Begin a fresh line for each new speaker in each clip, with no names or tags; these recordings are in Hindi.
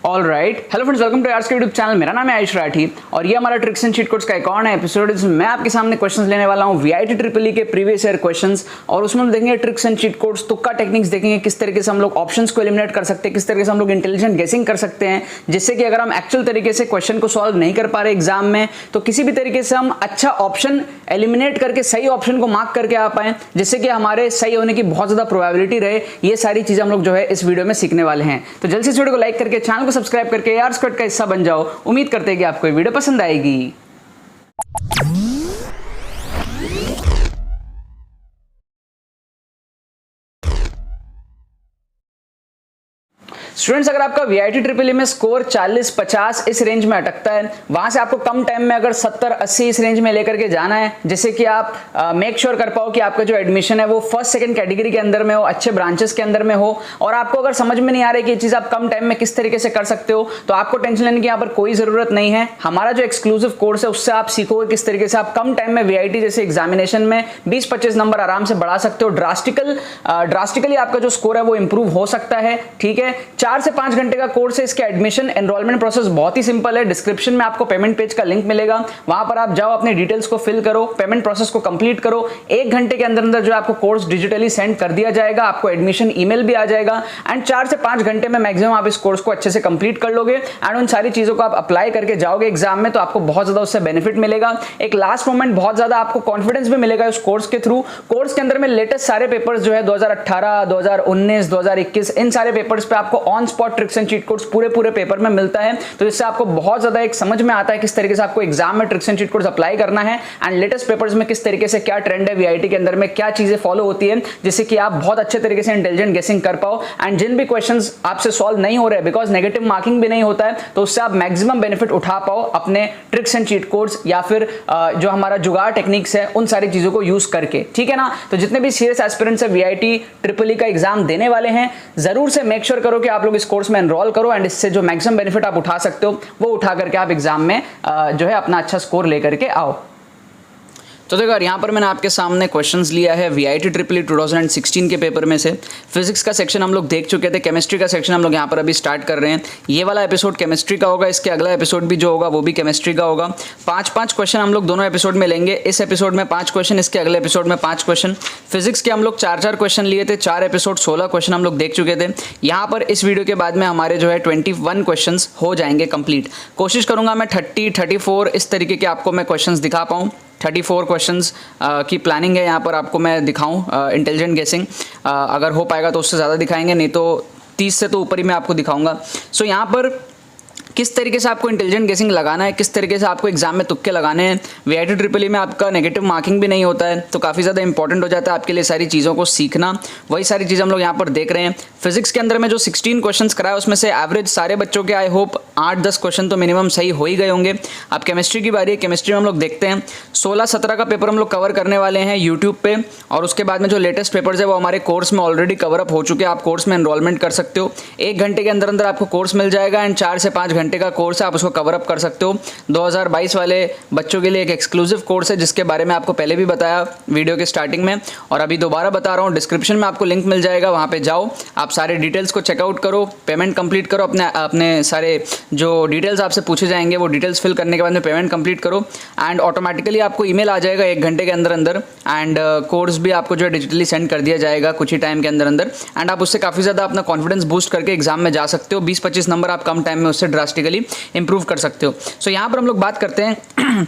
Alright, hello friends, welcome to arts के यूट्यूब चैनल। मेरा नाम है आयुष राठी और ये हमारा ट्रिक्स एंड चीट कोड्स का एक और नया एपिसोड है जिसमें मैं आपके सामने क्वेश्चंस लेने वाला हूँ वीआईटी ट्रिपल ई के प्रीवियस ईयर क्वेश्चंस। और उसमें हम देखेंगे ट्रिक्स एंड चीट कोड्स, तुक्का टेक्निक्स देखेंगे, किस तरीके से हम लोग ऑप्शंस को एलिमिनेट कर सकते हैं, किस तरीके से हम लोग इंटेलिजेंट गेसिंग कर सकते हैं, जिससे कि अगर हम एक्चुअल तरीके से क्वेश्चन को सॉल्व नहीं कर पा रहे एग्जाम में तो किसी भी तरीके से हम अच्छा ऑप्शन एलिमिनेट करके सही ऑप्शन को मार्क करके आ पाए, जिससे कि हमारे सही होने की बहुत ज्यादा प्रोबेबिलिटी रहे। ये सारी चीजें हम लोग जो है इस वीडियो में सीखने वाले हैं। तो जल्दी से इस वीडियो को लाइक करके चैनल को सब्सक्राइब करके यार स्क्वाड का हिस्सा बन जाओ। उम्मीद करते हैं कि आपको ये वीडियो पसंद आएगी। स्टूडेंट्स, अगर आपका वीआईटी ट्रिपल ई में स्कोर 40-50 इस रेंज में अटकता है, वहां से आपको कम टाइम में अगर 70-80 इस रेंज में लेकर के जाना है, जिससे कि आप मेक श्योर कर पाओ कि आपका जो एडमिशन है वो फर्स्ट सेकंड कैटेगरी के अंदर में हो, अच्छे ब्रांचेस के अंदर में हो। और आपको अगर समझ में नहीं आ रहा है कि ये चीज आप कम टाइम में किस तरीके से कर सकते हो, तो आपको टेंशन लेने की यहाँ पर कोई जरूरत नहीं है। हमारा जो एक्सक्लूसिव कोर्स है उससे आप सीखोगे किस तरीके से आप कम टाइम में वीआईटी जैसे एग्जामिनेशन में 20-25 नंबर आराम से बढ़ा सकते हो। ड्रास्टिकली आपका जो स्कोर है वो इंप्रूव हो सकता है। ठीक है, 4 से 5 घंटे का कोर्स है। इसके एडमिशन एनरोलमेंट प्रोसेस बहुत ही सिंपल है। डिस्क्रिप्शन में आपको पेमेंट पेज का लिंक मिलेगा, वहां पर आप जाओ, अपने डिटेल्स को फिल करो, पेमेंट प्रोसेस को कंप्लीट करो। 1 घंटे के अंदर अंदर जो आपको कोर्स डिजिटली सेंड कर दिया जाएगा, आपको एडमिशन ईमेल भी आ जाएगा एंड 4 से 5 घंटे में मैक्सिमम आप इस कोर्स को अच्छे से कंप्लीट कर लोगे एंड उन सारी चीजों को आप अप्लाई करके जाओगे एग्जाम में, तो आपको बहुत ज्यादा उससे बेनिफिट मिलेगा। एक लास्ट मोमेंट बहुत ज्यादा आपको कॉन्फिडेंस भी मिलेगा उस कोर्स के थ्रू। कोर्स के अंदर में लेटेस्ट सारे पेपर्स जो है 2018, 2019, 2021 इन सारे पेपर्स पे आपको on spot tricks and cheat codes पूरे पेपर में मिलता है। तो इससे आपको बहुत ज्यादा एक समझ में आता है किस तरीके से आपको एग्जाम में tricks and cheat codes apply करना है एंड लेटेस्ट पेपर्स में किस तरीके से क्या ट्रेंड है वीआईटी के अंदर में, क्या चीजें फॉलो होती है, जिससे कि आप बहुत अच्छे तरीके से इंटेलिजेंट गेसिंग कर पाओ। एंड जिन भी क्वेश्चंस आपसे सॉल्व नहीं हो रहे बिकॉज नेगेटिव मार्किंग भी नहीं होता है, तो उससे आप मैक्सिमम बेनिफिट उठा पाओ अपने ट्रिक्स एंड चीट कोड्स या फिर जो हमारा जुगाड़ टेक्निक्स है उन सारी चीजों को यूज करके। ठीक है ना। तो जितने भी सीरियस एस्पिरेंट्स है वीआईटी ट्रिपल ई का एग्जाम देने वाले हैं, जरूर से मेक श्योर करो कि आप लोग इस कोर्स में एनरोल करो एंड इससे जो मैक्सिमम बेनिफिट आप उठा सकते हो वो उठा करके आप एग्जाम में जो है अपना अच्छा स्कोर लेकर के आओ। तो देखो यहाँ पर मैंने आपके सामने क्वेश्चंस लिया है वीआईटी ट्रिपल ई 2016 के पेपर में से। फिजिक्स का सेक्शन हम लोग देख चुके थे, केमिस्ट्री का सेक्शन हम लोग यहाँ पर अभी स्टार्ट कर रहे हैं। ये वाला एपिसोड केमिस्ट्री का होगा, इसके अगला एपिसोड भी जो होगा वो भी केमिस्ट्री का होगा। 5-5 क्वेश्चन हम लोग दोनों एपिसोड में लेंगे। इस एपिसोड में 5 क्वेश्चन, इसके अगले एपिसोड में 5 क्वेश्चन। फिजिक्स के हम लोग 4-4 क्वेश्चन लिए थे, 4 एपिसोड 16 क्वेश्चन हम लोग देख चुके थे। यहाँ पर इस वीडियो के बाद में हमारे जो है 21 क्वेश्चन हो जाएंगे कंप्लीट। कोशिश करूंगा मैं 30-34 इस तरीके के आपको मैं क्वेश्चन दिखा पाऊँ। 34 क्वेश्चंस की प्लानिंग है यहाँ पर आपको मैं दिखाऊं इंटेलिजेंट गेसिंग। अगर हो पाएगा तो उससे ज़्यादा दिखाएंगे, नहीं तो 30 से तो ऊपर ही मैं आपको दिखाऊंगा। सो यहाँ पर किस तरीके से आपको इंटेलिजेंट गेसिंग लगाना है, किस तरीके से आपको एग्जाम में तुक्के लगाने हैं। वीआईटी ट्रिपल ई में आपका नेगेटिव मार्किंग भी नहीं होता है, तो काफ़ी ज़्यादा इंपॉर्टेंट हो जाता है आपके लिए सारी चीज़ों को सीखना। वही सारी चीज़ हम लोग यहाँ पर देख रहे हैं। फिजिक्स के अंदर में जो 16 क्वेश्चंस कराए उसमें से एवरेज सारे बच्चों के आई होप 8-10 क्वेश्चन तो मिनिमम सही हो ही गए होंगे। अब केमिस्ट्री की बारी है। केमिस्ट्री में हम लोग देखते हैं 16-17 का पेपर हम लोग कवर करने वाले हैं यूट्यूब पे, और उसके बाद में जो लेटेस्ट पेपर्स है वो हमारे कोर्स में ऑलरेडी कवर अप हो चुके हैं। आप कोर्स में एनरोलमेंट कर सकते हो, 1 घंटे के अंदर अंदर आपको कोर्स मिल जाएगा एंड 4 से 5 घंटे का कोर्स है, आप उसको कवर अप कर सकते हो। 2022 वाले बच्चों के लिए एक एक्सक्लूसिव कोर्स है जिसके बारे में आपको पहले भी बताया वीडियो के स्टार्टिंग में, और अभी दोबारा बता रहा हूँ। डिस्क्रिप्शन में आपको लिंक मिल जाएगा, वहाँ पे जाओ, आप सारे डिटेल्स को चेकआउट करो, पेमेंट कंप्लीट करो, अपने सारे जो डिटेल्स आपसे पूछे जाएंगे वो डिटेल्स फिल करने के बाद में पेमेंट कंप्लीट करो एंड ऑटोमेटिकली आपको ईमेल आ जाएगा 1 घंटे के अंदर अंदर एंड कोर्स भी आपको जो है डिजिटली सेंड कर दिया जाएगा कुछ ही टाइम के अंदर अंदर एंड आप उससे काफ़ी ज़्यादा अपना कॉन्फिडेंस बूस्ट करके एग्जाम में जा सकते हो। 20-25 नंबर आप कम टाइम में उससे ड्रास्टिकली इंप्रूव कर सकते हो। सो यहाँ पर हम लोग बात करते हैं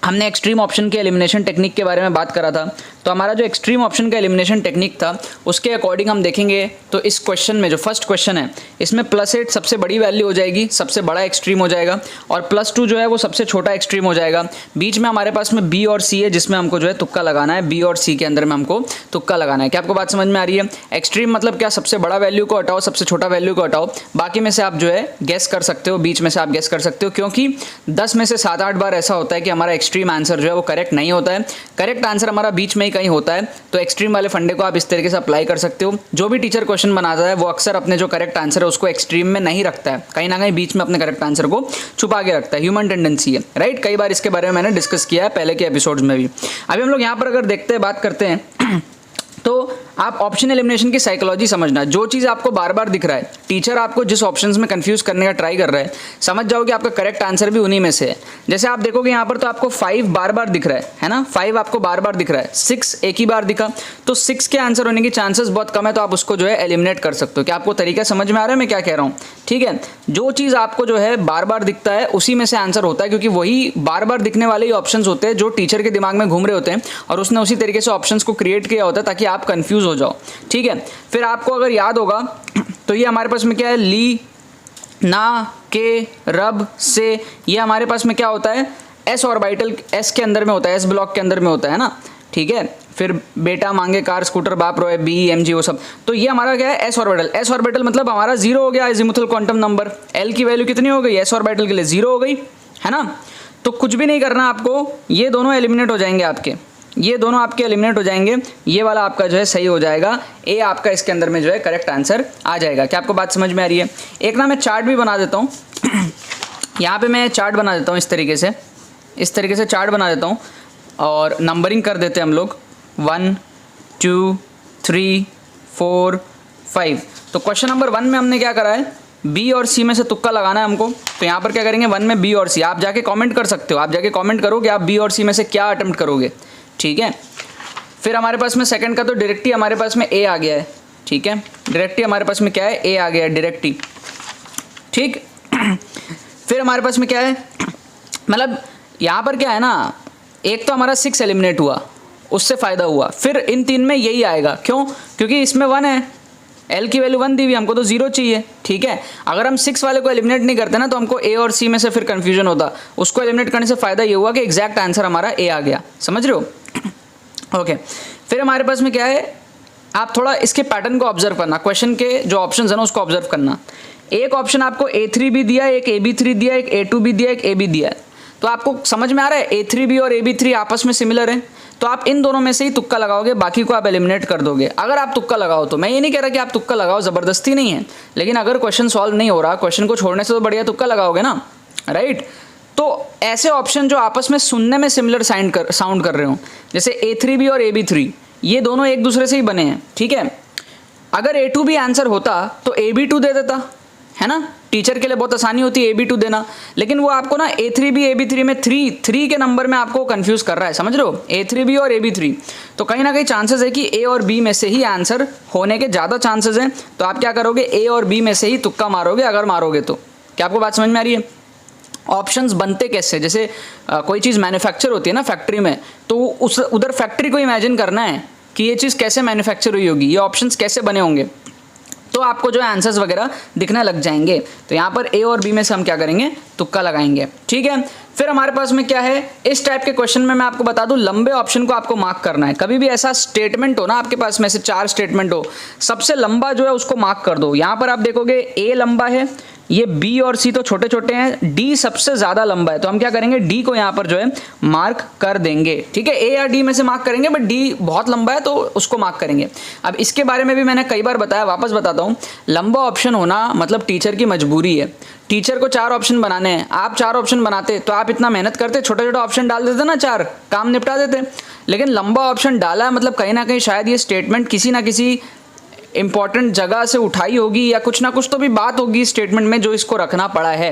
हमने एक्सट्रीम ऑप्शन के एलिमिनेशन टेक्निक के बारे में बात करा था। तो हमारा जो एक्सट्रीम ऑप्शन का एलिमिनेशन टेक्निक था उसके अकॉर्डिंग हम देखेंगे तो इस क्वेश्चन में जो फर्स्ट क्वेश्चन है इसमें +8 सबसे बड़ी वैल्यू हो जाएगी, सबसे बड़ा एक्सट्रीम हो जाएगा, और +2 जो है वो सबसे छोटा एक्सट्रीम हो जाएगा। बीच में हमारे पास में बी और सी है जिसमें हमको जो है तुक्का लगाना है। बी और सी के अंदर में हमको तुक्का लगाना है। क्या आपको बात समझ में आ रही है? एक्सट्रीम मतलब क्या, सबसे बड़ा वैल्यू को हटाओ, सबसे छोटा वैल्यू को हटाओ, बाकी में से आप जो है गेस कर सकते हो, बीच में से आप गेस कर सकते हो, क्योंकि 10 में से 7-8 बार ऐसा होता है कि हमारा एक्सट्रीम आंसर जो है वो करेक्ट नहीं होता है। करेक्ट आंसर हमारा बीच में ही कहीं होता है। तो एक्सट्रीम वाले फंडे को आप इस तरीके से अप्लाई कर सकते हो। जो भी टीचर क्वेश्चन बनाता है वो अक्सर अपने जो करेक्ट आंसर है उसको एक्सट्रीम में नहीं रखता है, कहीं ना कहीं बीच में अपने करेक्ट आंसर को छुपा के रखता है। ह्यूमन टेंडेंसी है, राइट। कई बार इसके बारे में मैंने डिस्कस किया है पहले के एपिसोड्स में भी। अभी हम लोग यहाँ पर अगर देखते हैं, बात करते हैं तो आप ऑप्शन एलिमिनेशन की साइकोलॉजी समझना, जो चीज़ आपको बार बार दिख रहा है, टीचर आपको जिस ऑप्शंस में कंफ्यूज करने का ट्राई कर रहा है, समझ जाओ कि आपका करेक्ट आंसर भी उन्हीं में से है। जैसे आप देखोगे यहाँ पर तो आपको 5 बार बार दिख रहा है ना, 5 आपको बार बार दिख रहा है, 6 एक ही बार दिखा, तो 6 के आंसर होने की चांसेस बहुत कम है, तो आप उसको जो है एलिमिनेट कर सकते हो। क्या आपको तरीका समझ में आ रहा है मैं क्या कह रहा हूँ? ठीक है, जो चीज़ आपको जो है बार बार दिखता है उसी में से आंसर होता है, क्योंकि वही बार बार दिखने वाले ही ऑप्शंस होते हैं जो टीचर के दिमाग में घूम रहे होते हैं और उसने उसी तरीके से ऑप्शंस को क्रिएट किया होता है ताकि आप कंफ्यूज हो जाओ। ठीक है, फिर आपको अगर याद होगा तो ये हमारे पास में क्या है, ली, ना, के, रब, से, ये हमारे पास में क्या होता है, एस ऑर्बिटल एस के अंदर में होता है, एस ब्लॉक के अंदर में होता है ना। ठीक है, फिर बेटा मांगे कार स्कूटर बाप रोए, बी एम जी वो सब, तो ये हमारा क्या है, एस ऑर्बिटल। एस ऑर्बिटल मतलब हमारा 0 हो गया, अजीमुथल क्वांटम नंबर। एल की वैल्यू कितनी हो गई, एस ऑर्बिटल के लिए 0 हो गई, है ना। तो कुछ भी नहीं करना आपको, ये दोनों एलिमिनेट हो जाएंगे आपके, ये दोनों आपके एलिमिनेट हो जाएंगे, ये वाला आपका जो है सही हो जाएगा, ए आपका इसके अंदर में जो है करेक्ट आंसर आ जाएगा। क्या आपको बात समझ में आ रही है? एक ना मैं चार्ट भी बना देता हूँ यहाँ पे मैं चार्ट बना देता हूँ इस तरीके से चार्ट बना देता हूँ और नंबरिंग कर देते हैं हम लोग 1 2 3 4 5। तो क्वेश्चन नंबर 1 में हमने क्या करा है, बी और सी में से तुक्का लगाना है हमको। तो यहाँ पर क्या करेंगे, 1 में बी और सी, आप जाके कमेंट कर सकते हो, आप जाके कमेंट करो कि आप बी और सी में से क्या अटेम्प्ट करोगे। ठीक है, फिर हमारे पास में सेकंड का तो डायरेक्ट ही हमारे पास में ए आ गया है। ठीक है, डायरेक्ट ही हमारे पास में क्या है, ए आ गया है डायरेक्ट ही। ठीक फिर हमारे पास में क्या है, मतलब यहाँ पर क्या है ना, एक तो हमारा 6 एलिमिनेट हुआ, उससे फ़ायदा हुआ, फिर इन 3 में यही आएगा। क्यों? क्योंकि इसमें 1 है, एल की वैल्यू 1 दी हुई, हमको तो 0 चाहिए। ठीक है, अगर हम 6 वाले को एलिमिनेट नहीं करते ना तो हमको ए और सी में से फिर कन्फ्यूजन होता। उसको एलिमिनेट करने से फ़ायदा ये हुआ कि एग्जैक्ट आंसर हमारा ए आ गया। समझ रहे हो? ओके, फिर हमारे पास में क्या है, आप थोड़ा इसके पैटर्न को ऑब्जर्व करना, क्वेश्चन के जो ऑप्शन है ना उसको ऑब्जर्व करना। एक ऑप्शन आपको A3 भी दिया है, एक AB3 दिया है, एक A2 भी दिया है, एक A भी दिया है। तो आपको समझ में आ रहा है A3B और AB3 आपस में सिमिलर है, तो आप इन दोनों में से ही तुक्का लगाओगे, बाकी को आप एलिमिनेट कर दोगे। अगर आप तुक्का लगाओ तो, मैं ये नहीं कह रहा कि आप तुक्का लगाओ, ज़बरदस्ती नहीं है, लेकिन अगर क्वेश्चन सॉल्व नहीं हो रहा, क्वेश्चन को छोड़ने से तो बढ़िया तुक्का लगाओगे ना, राइट। तो ऐसे ऑप्शन जो आपस में सुनने में सिमिलर साउंड कर रहे हो, जैसे A3B और AB3, ये दोनों एक दूसरे से ही बने हैं। ठीक है, अगर A2 भी आंसर होता तो AB2 दे देता, है ना। टीचर के लिए बहुत आसानी होती है AB2 देना, लेकिन वो आपको ना A3B AB3 में 3 के नंबर में आपको कंफ्यूज कर रहा है। समझ रहे हो, A3B और AB3, तो कहीं ना कहीं चांसेस है कि A और B में से ही आंसर होने के ज़्यादा चांसेस हैं। तो आप क्या करोगे, A और B में से ही तुक्का मारोगे, अगर मारोगे तो। क्या आपको बात समझ में आ रही है? ऑप्शंस बनते कैसे, जैसे कोई चीज़ मैन्युफैक्चर होती है ना फैक्ट्री में, तो उधर फैक्ट्री को इमेजिन करना है कि ये चीज़ कैसे मैन्युफैक्चर हुई होगी, ये ऑप्शंस कैसे बने होंगे, तो आपको जो है आंसर्स वगैरह दिखने लग जाएंगे। तो यहाँ पर ए और बी में से हम क्या करेंगे, तुक्का लगाएंगे। ठीक है, फिर हमारे पास में क्या है, इस टाइप के क्वेश्चन में मैं आपको बता दूं, लंबे ऑप्शन को आपको मार्क करना है। कभी भी ऐसा स्टेटमेंट हो ना आपके पास में से 4 स्टेटमेंट हो, सबसे लंबा जो है उसको मार्क कर दो। यहाँ पर आप देखोगे ए लंबा है, ये बी और सी तो छोटे छोटे हैं, डी सबसे ज़्यादा लंबा है, तो हम क्या करेंगे, डी को यहाँ पर जो है मार्क कर देंगे। ठीक है, ए या डी में से मार्क करेंगे, बट डी बहुत लंबा है तो उसको मार्क करेंगे। अब इसके बारे में भी मैंने कई बार बताया, वापस बताता हूँ, लंबा ऑप्शन होना मतलब टीचर की मजबूरी है। टीचर को 4 ऑप्शन बनाने हैं, आप 4 ऑप्शन बनाते तो आप इतना मेहनत करते, छोटा छोटा ऑप्शन डाल देते ना, 4 काम निपटा देते। लेकिन लंबा ऑप्शन डाला है मतलब कहीं ना कहीं शायद ये स्टेटमेंट किसी ना किसी इंपॉर्टेंट जगह से उठाई होगी, या कुछ ना कुछ तो भी बात होगी स्टेटमेंट में जो इसको रखना पड़ा है।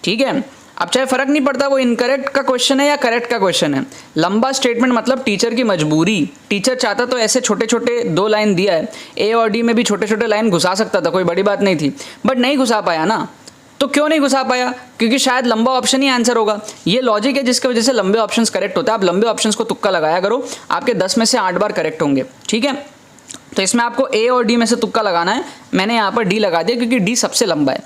ठीक है, अब चाहे फर्क नहीं पड़ता वो इनकरेक्ट का क्वेश्चन है या करेक्ट का क्वेश्चन है, लंबा स्टेटमेंट मतलब टीचर की मजबूरी। टीचर चाहता तो ऐसे छोटे छोटे 2 लाइन दिया है, ए और डी में भी छोटे छोटे लाइन घुसा सकता था, कोई बड़ी बात नहीं थी, बट नहीं घुसा पाया ना। तो क्यों नहीं घुसा पाया, क्योंकि शायद लंबा ऑप्शन ही आंसर होगा। ये लॉजिक है जिसकी वजह से लंबे ऑप्शंस करेक्ट होता है। आप लंबे ऑप्शंस को तुक्का लगाया करो, आपके 10 में से 8 बार करेक्ट होंगे। ठीक है, तो इसमें आपको ए और डी में से तुक्का लगाना है। मैंने यहाँ पर डी लगा दिया क्योंकि डी सबसे लंबा है।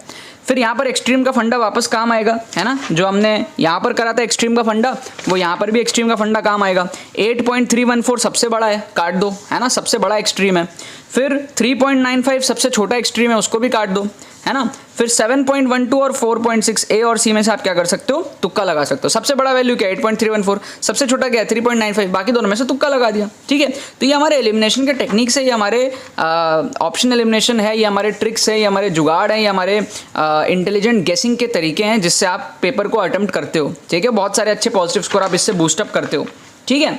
फिर यहाँ पर एक्सट्रीम का फंडा वापस काम आएगा, है ना, जो हमने यहाँ पर करा था एक्सट्रीम का फंडा, वो यहाँ पर भी एक्सट्रीम का फंडा काम आएगा। 8.314 सबसे बड़ा है, काट दो, है ना, सबसे बड़ा एक्सट्रीम है। फिर 3.95 सबसे छोटा एक्सट्रीम है, उसको भी काट दो, है ना। फिर 7.12 और 4.6 ए और सी में से आप क्या कर सकते हो, तुक्का लगा सकते हो। सबसे बड़ा वैल्यू क्या है 8.314, सबसे छोटा क्या है 3.95, बाकी दोनों में से तुक्का लगा दिया। ठीक है, तो ये हमारे एलिमिनेशन के टेक्निक से, ये हमारे ऑप्शन एलिमिनेशन है, ये हमारे ट्रिक्स है, ये हमारे जुगाड़ है, ये हमारे इंटेलिजेंट गेसिंग के तरीके हैं जिससे आप पेपर को अटेम्प्ट करते हो। ठीक है, बहुत सारे अच्छे पॉजिटिव स्कोर आप इससे बूस्टअप करते हो। ठीक है,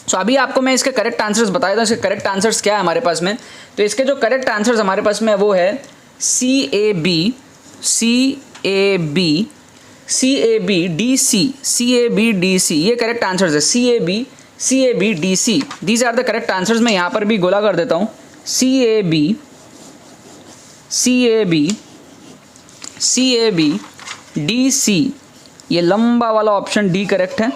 सो अभी आपको मैं इसके करेक्ट आंसर्स बताया था, इसके करेक्ट आंसर्स क्या है हमारे पास में। तो इसके जो करेक्ट आंसर्स हमारे पास में वो है CAB, CAB DC, ये करेक्ट आंसर्स है। CAB DC, these are the correct answers. मैं यहाँ पर भी गोला कर देता हूँ, CAB DC, ये लंबा वाला ऑप्शन डी करेक्ट है,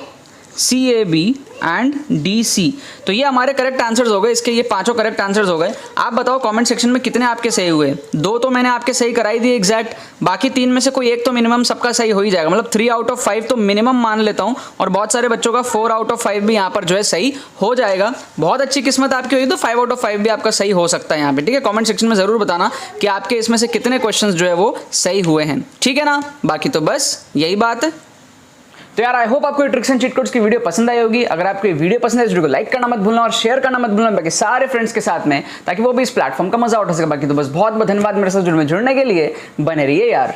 CAB एंड DC। तो ये हमारे करेक्ट आंसर्स हो गए, इसके ये पांचों करेक्ट आंसर्स हो गए। आप बताओ कमेंट सेक्शन में कितने आपके सही हुए। 2 तो मैंने आपके सही कराई दी एग्जैक्ट, बाकी 3 में से कोई एक तो मिनिमम सबका सही हो ही जाएगा, मतलब 3 आउट ऑफ 5 तो मिनिमम मान लेता हूँ, और बहुत सारे बच्चों का 4 आउट ऑफ 5 भी यहाँ पर जो है सही हो जाएगा। बहुत अच्छी किस्मत आपकी हुई तो 5 आउट ऑफ 5 भी आपका सही हो सकता है यहाँ पे, ठीक है। कॉमेंट सेक्शन में जरूर बताना कि आपके इसमें से कितने क्वेश्चन जो है वो सही हुए हैं, ठीक है ना। बाकी तो बस यही बात है। तो यार आई होप आपको ट्रिक्स एंड चीट कोड्स की वीडियो पसंद आई होगी। अगर आपको ये वीडियो पसंद है इस वीडियो को लाइक करना मत भूलना और शेयर करना मत भूलना बाकी सारे फ्रेंड्स के साथ में, ताकि वो भी इस प्लेटफॉर्म का मजा उठा सके। बाकी तो बस बहुत बहुत धन्यवाद मेरे साथ जुड़ने के लिए, बने रहिए यार।